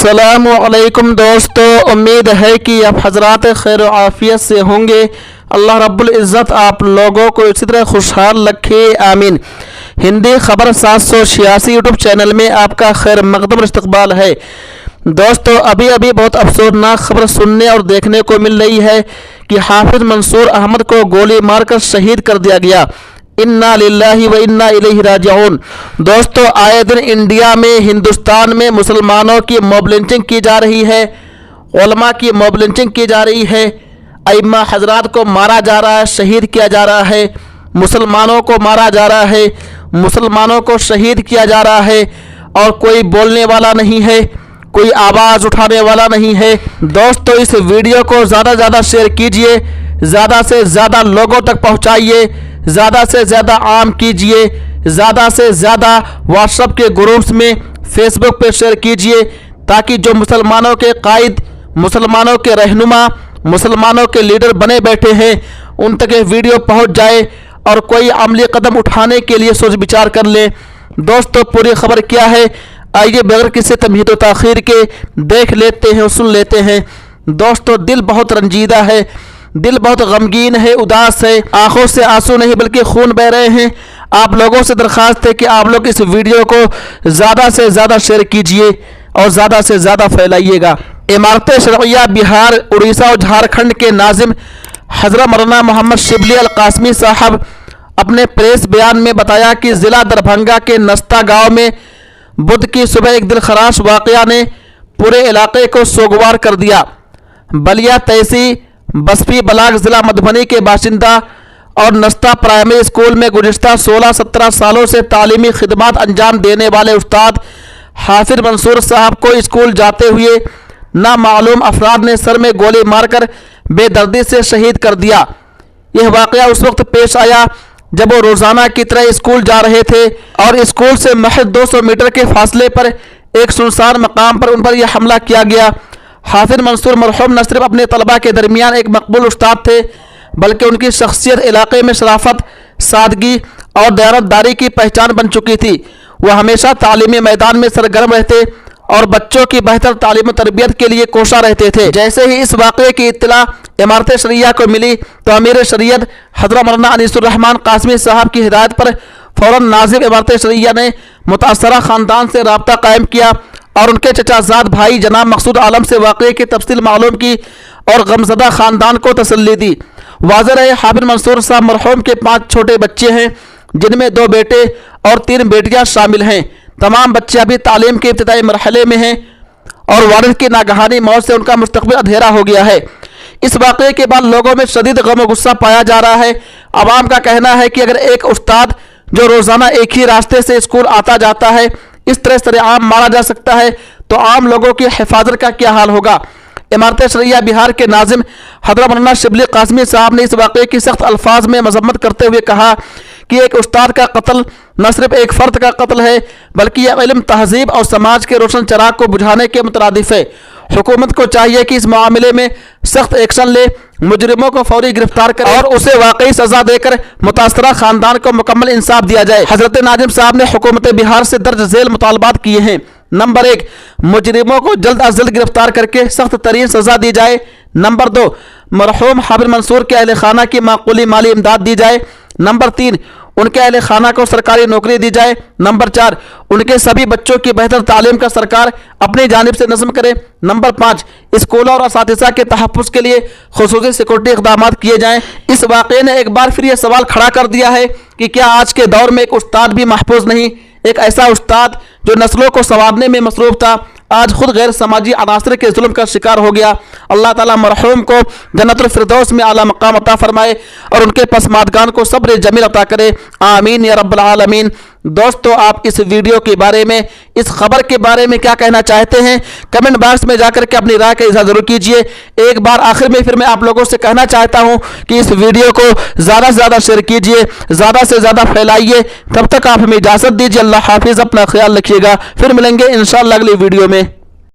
अस्सलामु अलैकुम दोस्तों, उम्मीद है कि आप हजरात खैर आफियत से होंगे। अल्लाह रब्बुल इज़्ज़त आप लोगों को इसी तरह खुशहाल रखे, आमीन। हिंदी खबर 786 यूट्यूब चैनल में आपका खैर मकदम इस्तकबाल है। दोस्तों, अभी अभी बहुत अफसोसनाक खबर सुनने और देखने को मिल रही है कि हाफिज मंसूर अहमद को गोली मारकर शहीद कर दिया गया। इन्ना लिल्लाहि व इन्ना इलैहि राजिऊन। दोस्तों, आए दिन इंडिया में, हिंदुस्तान में मुसलमानों की मॉब लिंचिंग की जा रही है, उलमा की मॉब लिंचिंग की जा रही है, अइम्मा हजरात को मारा जा रहा है, शहीद किया जा रहा है, मुसलमानों को मारा जा रहा है, मुसलमानों को शहीद किया जा रहा है, और कोई बोलने वाला नहीं है, कोई आवाज़ उठाने वाला नहीं है। दोस्तों, इस वीडियो को ज़्यादा से ज़्यादा शेयर कीजिए, ज़्यादा से ज़्यादा लोगों तक पहुँचाइए, ज़्यादा से ज़्यादा आम कीजिए, ज़्यादा से ज़्यादा व्हाट्सएप के ग्रुप्स में, फेसबुक पे शेयर कीजिए, ताकि जो मुसलमानों के कायद, मुसलमानों के रहनुमा, मुसलमानों के लीडर बने बैठे हैं, उन तक ये वीडियो पहुंच जाए और कोई अमली कदम उठाने के लिए सोच विचार कर ले। दोस्तों, पूरी खबर क्या है, आइए बगैर किसी तमहीद व ताख़ीर के देख लेते हैं और सुन लेते हैं। दोस्तों, दिल बहुत रंजीदा है, दिल बहुत गमगीन है, उदास है, आंखों से आंसू नहीं बल्कि खून बह रहे हैं। आप लोगों से दरख्वास्त है कि आप लोग इस वीडियो को ज़्यादा से ज़्यादा शेयर कीजिए और ज़्यादा से ज़्यादा फैलाइएगा। इमारत शरइया बिहार, उड़ीसा और झारखंड के नाजिम हज़रत मौलाना मोहम्मद शिबली अल कासमी साहब अपने प्रेस बयान में बताया कि ज़िला दरभंगा के नस्ता गाँव में बुध की सुबह एक दिलखराश वाक़या ने पूरे इलाके को सोगवार कर दिया। बलिया तहसील बस्फी बलाग ज़िला मधुबनी के बाशिंदा और नस्ता प्राइमरी स्कूल में गुज़िश्ता 16-17 सालों से तालीमी खिदमात अंजाम देने वाले उस्ताद हाफिज मंसूर साहब को स्कूल जाते हुए नामालूम अफराद ने सर में गोली मारकर बेदर्दी से शहीद कर दिया। यह वाक़या उस वक्त पेश आया जब वो रोज़ाना की तरह स्कूल जा रहे थे और स्कूल से महज 200 मीटर के फासले पर एक सुनसान मकाम पर उन पर यह हमला किया गया। हाफिज मंसूर मरहूम न सिर्फ अपने तलबा के दरमियान एक मकबूल उस्ताद थे, बल्कि उनकी शख्सियत इलाके में शराफत, सादगी और दयानतदारी की पहचान बन चुकी थी। वह हमेशा तालीमी मैदान में सरगर्म रहते और बच्चों की बेहतर तालीम तरबियत के लिए कोशा रहते थे। जैसे ही इस वाक़े की इत्तला इमारत शरिया को मिली तो अमीर शरीयत हज़रत मौलाना अनीसुर रहमान कासमी साहब की हिदायत पर फ़ौरन नाज़िम इमारत शरिया ने मुतासरा ख़ानदान से रब्ता कायम किया और उनके चचाजाद भाई जनाब मकसूद आलम से वाक़े की तफसील मालूम की और गमज़दा ख़ानदान को तसल्ली दी। वाज़ेह रहे, हाफिज मंसूर साहब मरहूम के 5 छोटे बच्चे हैं, जिनमें 2 बेटे और 3 बेटियां शामिल हैं। तमाम बच्चे अभी तालीम के इब्तिदाई मरहले में हैं और वारिस की नागहानी मौत से उनका मुस्तकबिल अंधेरा हो गया है। इस वाक़े के बाद लोगों में शदीद गम और गुस्सा पाया जा रहा है। आवाम का कहना है कि अगर एक उस्ताद जो रोज़ाना एक ही रास्ते से स्कूल आता जाता है इस तरह सरेआम मारा जा सकता है तो आम लोगों की हिफाजत का क्या हाल होगा। इमारत शरिया बिहार के नाजिम हज़रत मौलाना शिबली कासमी साहब ने इस वाक़े की सख्त अल्फाज में मजम्मत करते हुए कहा कि एक उस्ताद का कत्ल न सिर्फ एक फ़र्द का कत्ल है, बल्कि यह इल्म, तहजीब और समाज के रोशन चराग को बुझाने के मुतरादिफ है। हुकूमत को चाहिए कि इस मामले में सख्त एक्शन ले, मुजरिमों को फौरी गिरफ्तार करे और उसे वाकई सजा देकर मुतासरा ख़ानदान को मुकम्मल इंसाफ दिया जाए। हज़रत नाजिम साहब ने हुकूमत बिहार से दर्ज झेल मुतालबात किए हैं। नंबर 1, मुजरिमों को जल्द अज जल्द गिरफ्तार करके सख्त तरीन सजा दी जाए। नंबर 2, मरहूम हाफिज मंसूर के अहले खाना की माकूली माली इमदाद दी जाए। नंबर 3, उनके अहले खाना को सरकारी नौकरी दी जाए। नंबर 4, उनके सभी बच्चों की बेहतर तालीम का सरकार अपनी जानिब से नज़म करे। नंबर 5, स्कूलों और असातिज़ा के तहफ़्फ़ुज़ के लिए खुसूसी सिक्योरिटी इक़दाम किए जाएँ। इस वाक़े ने एक बार फिर यह सवाल खड़ा कर दिया है कि क्या आज के दौर में एक उस्ताद भी महफूज नहीं, एक ऐसा उस्ताद जो नस्लों को संवारने में मसरूफ़ था, आज खुद गैर समाजी अनासर के जुल्म का शिकार हो गया। अल्लाह ताला मरहूम को जन्नतुल फिरदौस में आला मकाम अता फरमाए और उनके पसमादगान को सब्र जमील अता करे, आमीन या रब्बल आलमीन। दोस्तों, आप इस वीडियो के बारे में, इस खबर के बारे में क्या कहना चाहते हैं, कमेंट बॉक्स में जाकर के अपनी राय का इज़हार ज़रूर कीजिए। एक बार आखिर में फिर मैं आप लोगों से कहना चाहता हूँ कि इस वीडियो को ज़्यादा से ज़्यादा शेयर कीजिए, ज़्यादा से ज़्यादा फैलाइए। तब तक आप हमें इजाज़त दीजिए। अल्लाह हाफिज़, अपना ख्याल रखिएगा। फिर मिलेंगे इंशाअल्लाह अगली वीडियो में।